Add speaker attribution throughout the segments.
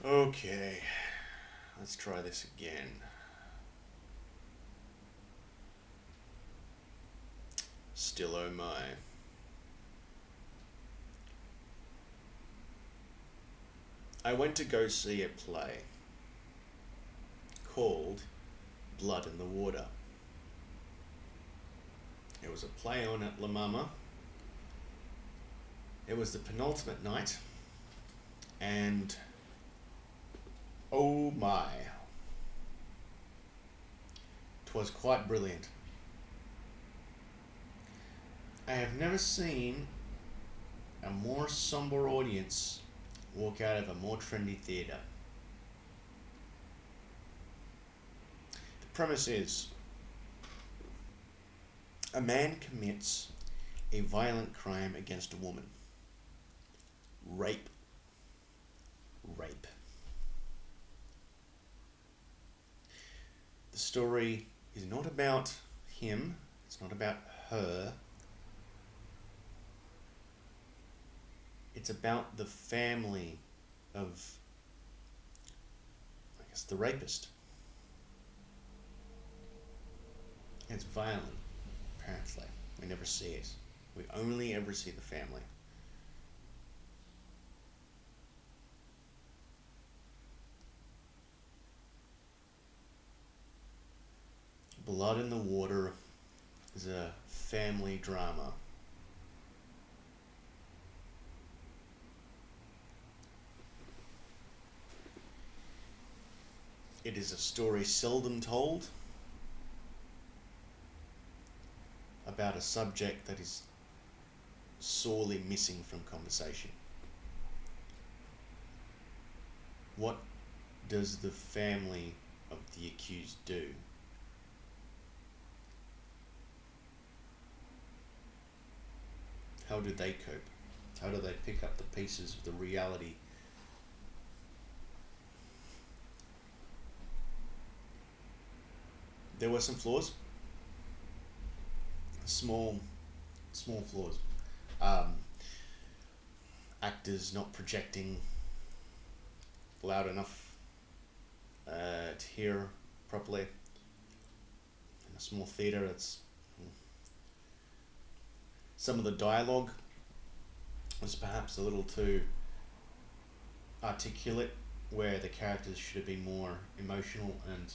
Speaker 1: Okay, let's try this again. Still oh my. I went to go see a play called Blood in the Water. It was a play on at La Mama. It was the penultimate night, and oh my, 'twas quite brilliant. I have never seen a more somber audience walk out of a more trendy theatre. The premise is a man commits a violent crime against a woman. Rape. Rape. The story is not about him, it's not about her. It's about the family of, I guess, the rapist. It's violent, apparently. We never see it. We only ever see the family. Blood in the Water is a family drama. It is a story seldom told about a subject that is sorely missing from conversation. What does the family of the accused do? How do they cope? How do they pick up the pieces of the reality? There were some flaws. Small flaws. Actors not projecting loud enough to hear properly. In a small theatre, it's some of the dialogue was perhaps a little too articulate, where the characters should have been more emotional and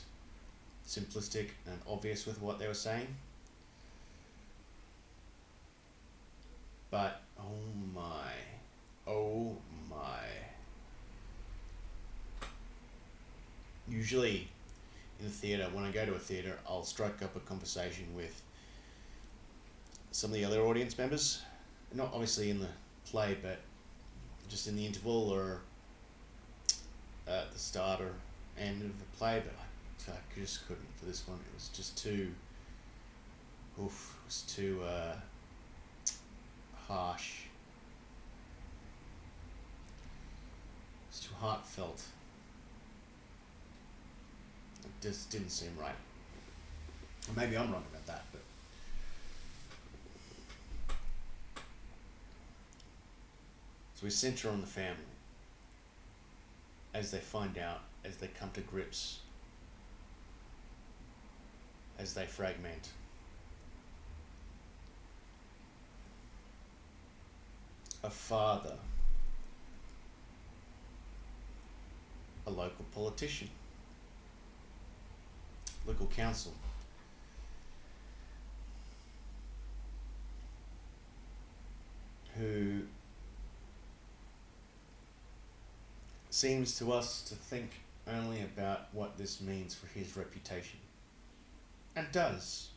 Speaker 1: simplistic and obvious with what they were saying. But oh my. Usually in the theatre, when I go to a theatre, I'll strike up a conversation with some of the other audience members, not obviously in the play, but just in the interval or at the start or end of the play. But I just couldn't for this one. It was just too, it was too harsh. It's too heartfelt. It just didn't seem right. Or maybe I'm wrong about that, but so we centre on the family as they find out, as they come to grips, as they fragment. A father, a local politician, local council, who seems to us to think only about what this means for his reputation, and does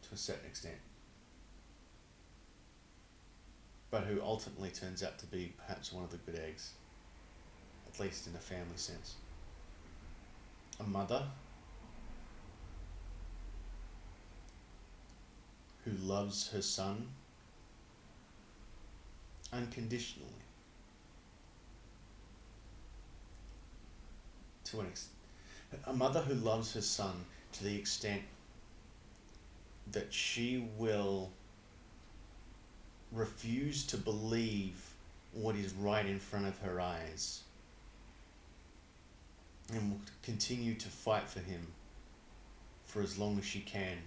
Speaker 1: to a certain extent, but who ultimately turns out to be perhaps one of the good eggs, at least in a family sense. A mother who loves her son unconditionally, to an extent. A mother who loves her son to the extent that she will refuse to believe what is right in front of her eyes and will continue to fight for him for as long as she can,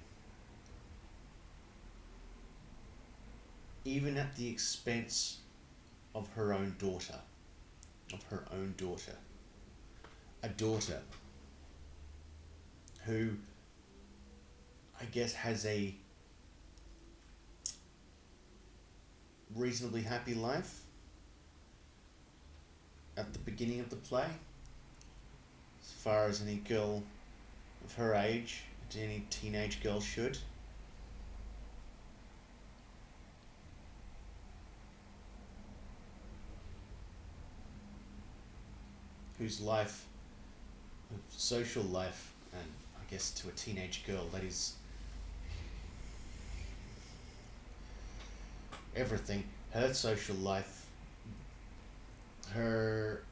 Speaker 1: even at the expense of her own daughter. A daughter who, I guess, has a reasonably happy life at the beginning of the play, as far as any girl of her age, any teenage girl should. Whose life, social life, and I guess to a teenage girl, that is everything. Her social life, her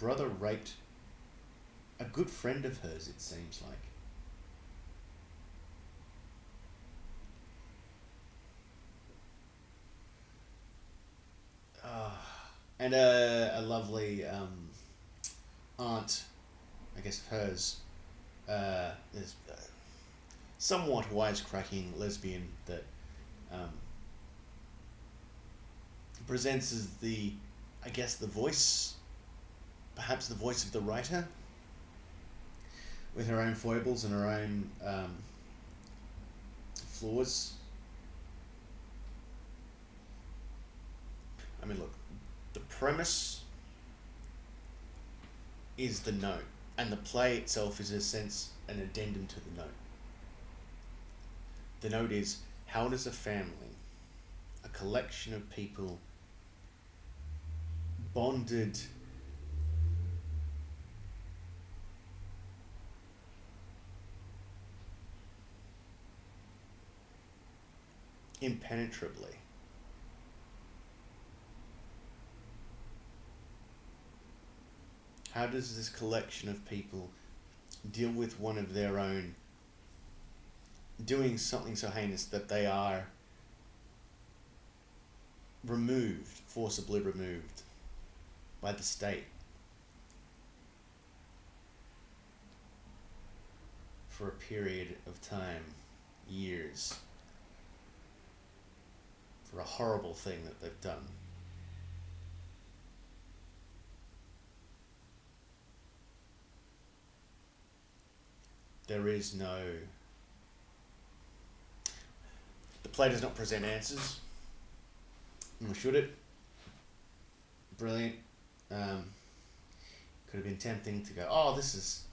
Speaker 1: brother raped a good friend of hers, it seems like. And a lovely aunt, I guess, of hers, is somewhat wisecracking lesbian that presents as the, I guess, the voice, perhaps the voice of the writer, with her own foibles and her own flaws. I mean, look, the premise is the note, and the play itself is, in a sense, an addendum to the note. The note is, how does a family, a collection of people bonded impenetrably, how does this collection of people deal with one of their own doing something so heinous that they are removed, forcibly removed by the state for a period of time, years, for a horrible thing that they've done. There is no... The play does not present answers, nor should it. Brilliant. Could have been tempting to go, oh, this is,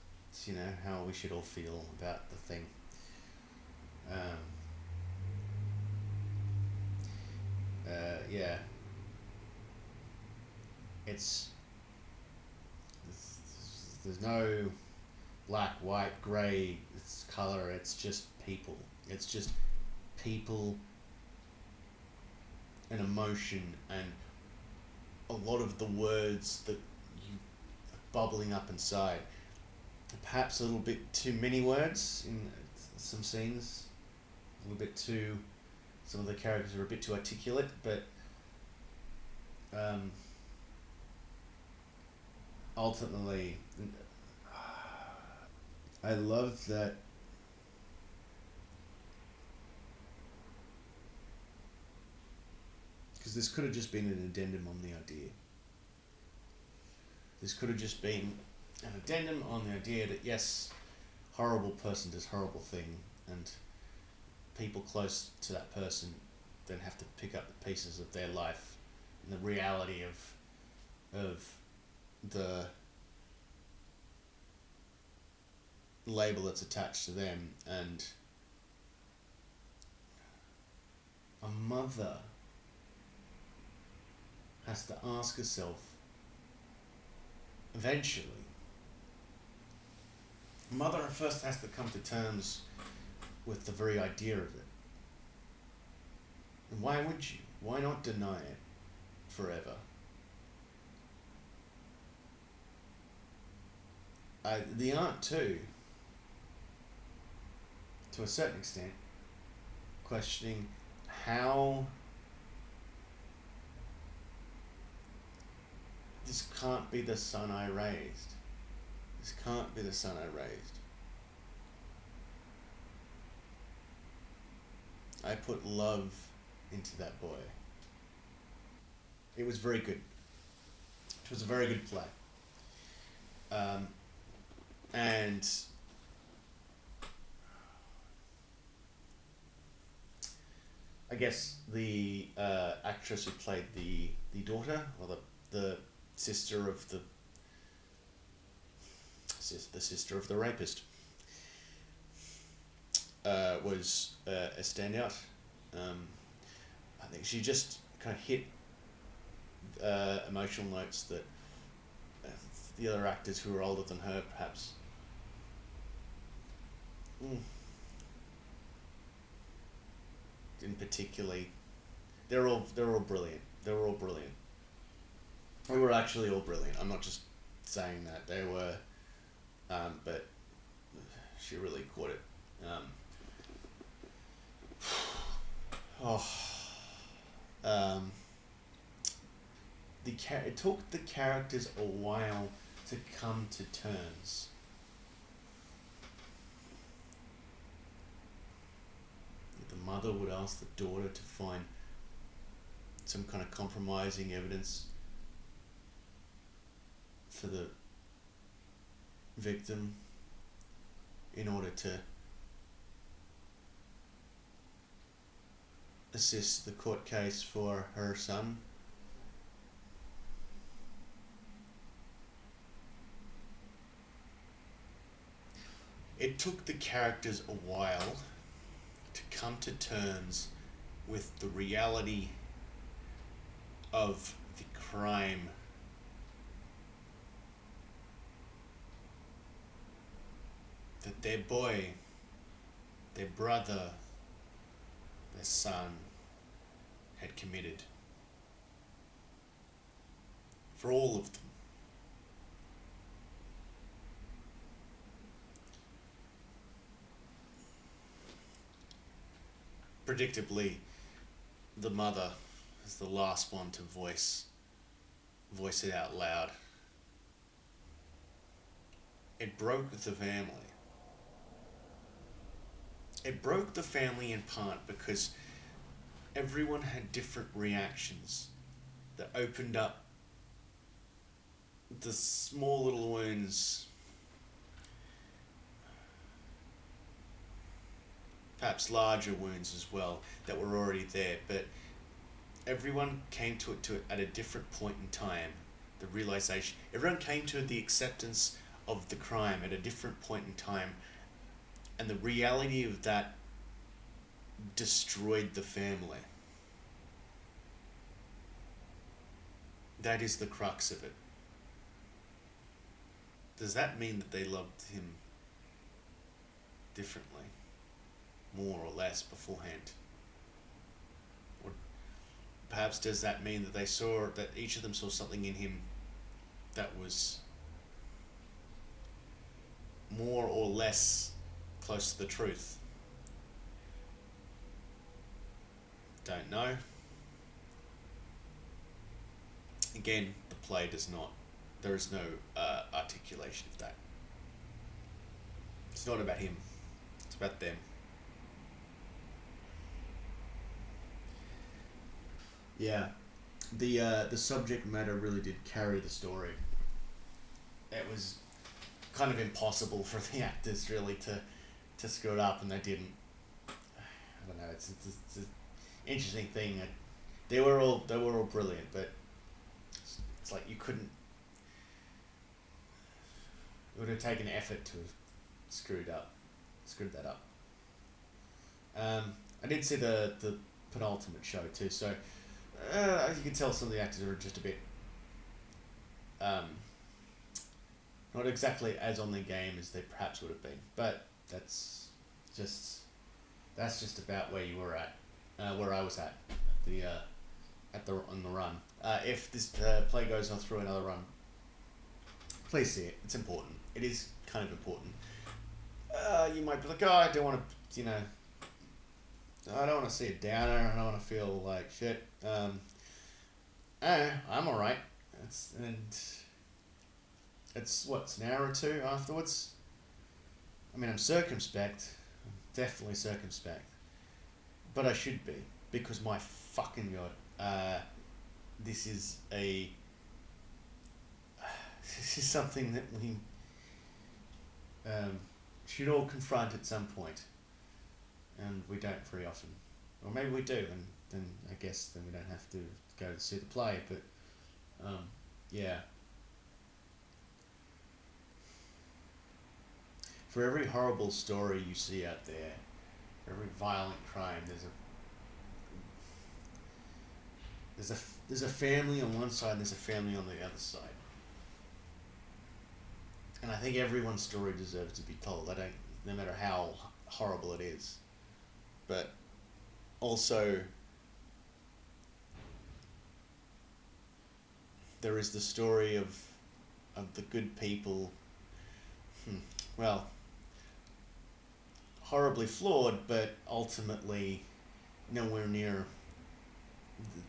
Speaker 1: you know, how we should all feel about the thing. Yeah. It's... There's no black, white, grey, it's colour, it's just people. It's just people and emotion and a lot of the words that you are bubbling up inside. Perhaps a little bit too many words in some scenes, a little bit too, some of the characters are a bit too articulate, but ultimately I love that because this could have just been an addendum on the idea. This could have just been an addendum on the idea that yes, horrible person does horrible thing, and people close to that person then have to pick up the pieces of their life and the reality of the label that's attached to them. And a mother has to ask herself eventually, a mother first has to come to terms with the very idea of it. And why would you? Why not deny it forever? The aunt too, to a certain extent, questioning how This can't be the son I raised. This can't be the son I raised. I put love into that boy. It was very good. It was a very good play. And I guess the actress who played the daughter, or the sister of the sister of the rapist, was a standout. I think she just kind of hit emotional notes that the other actors who were older than her perhaps didn't particularly. They're all brilliant. They were all brilliant. They were actually all brilliant. I'm not just saying that. They were, but she really caught it. It took the characters a while to come to terms. The mother would ask the daughter to find some kind of compromising evidence for the victim in order to assist the court case for her son. It took the characters a while to come to terms with the reality of the crime that their boy, their brother, their son had committed. For all of them. Predictably, the mother is the last one to voice it out loud. It broke the family. It broke the family in part because everyone had different reactions that opened up the small little wounds, perhaps larger wounds as well, that were already there, but everyone came to it at a different point in time. The realization, everyone came to the acceptance of the crime at a different point in time, and the reality of that destroyed the family. That is the crux of it. Does that mean that they loved him differently, more or less, beforehand? Or perhaps does that mean that they saw, that each of them saw something in him that was more or less close to the truth? Don't know. Again, the play does not. There is no articulation of that. It's not about him. It's about them. Yeah, the subject matter really did carry the story. It was kind of impossible for the actors really to screw it up, and they didn't. I don't know. It's an interesting thing. They were all brilliant, but it's like you couldn't. It would have taken effort to have screwed that up. I did see the penultimate show too, so you can tell some of the actors are just a bit not exactly as on their game as they perhaps would have been, but that's just about where you were at, where I was at on the run. If this play goes on through another run, please see it. It's important. It is kind of important. You might be like, oh, I don't want to, I don't want to see a downer. I don't want to feel like shit. I'm alright. It's what, an hour or two afterwards. I mean, I'm circumspect. I'm definitely circumspect. But I should be, because my fucking god, this is a this is something that we should all confront at some point, and we don't very often, or maybe we do, and then I guess then we don't have to go to see the play. But yeah, for every horrible story you see out there, for every violent crime, there's a family on one side and there's a family on the other side. And I think everyone's story deserves to be told. No matter how horrible it is. But also, there is the story of the good people. Well, horribly flawed, but ultimately nowhere near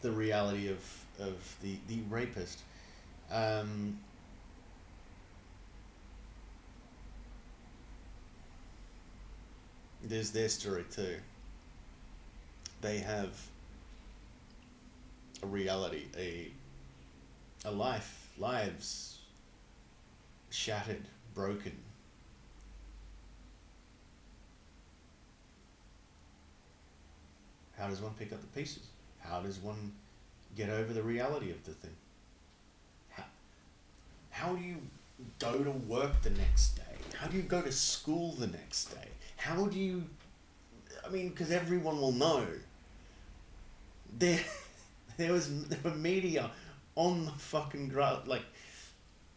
Speaker 1: the reality of the rapist. There's their story too. They have a reality, a lives shattered, broken. How does one pick up the pieces? How does one get over the reality of the thing? How do you go to work the next day? How do you go to school the next day? How do you... I mean, because everyone will know. There were media on the fucking ground. Like,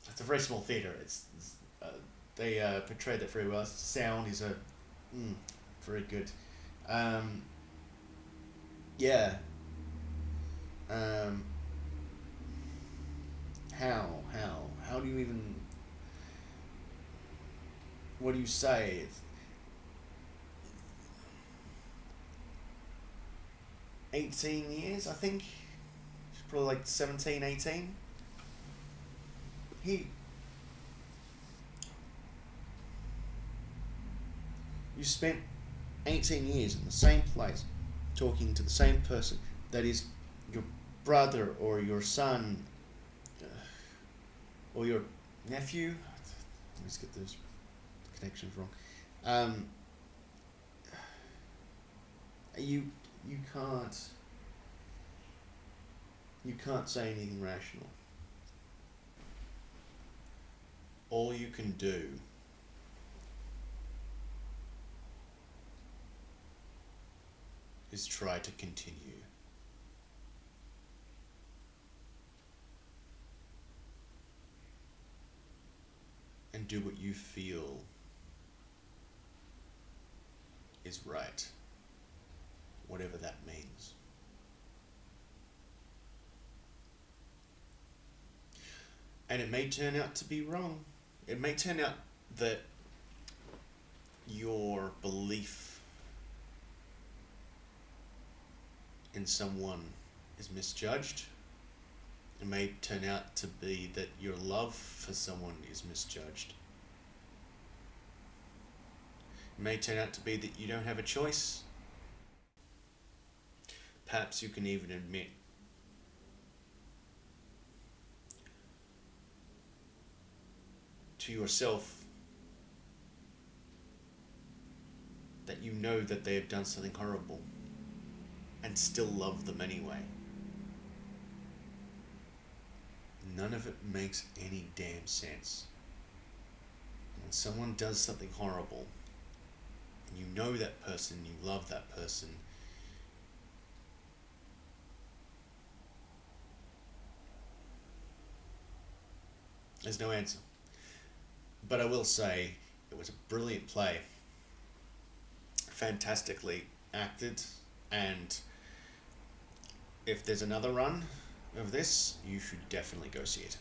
Speaker 1: it's a very small theatre. They portrayed that very well. Sound is very good. Yeah. How do you even... What do you say? It's 18 years, I think. It's probably like 17, 18. You spent 18 years in the same place, talking to the same person that is your brother or your son or your nephew. Let's get those connections wrong. You can't say anything rational. All you can do is try to continue. And do what you feel is right, whatever that means. And it may turn out to be wrong. It may turn out that your belief in someone is misjudged. It may turn out to be that your love for someone is misjudged. It may turn out to be that you don't have a choice. Perhaps you can even admit to yourself that you know that they have done something horrible and still love them anyway. None of it makes any damn sense. When someone does something horrible, and you know that person, you love that person, there's no answer. But I will say, it was a brilliant play. Fantastically acted, and if there's another run of this, you should definitely go see it.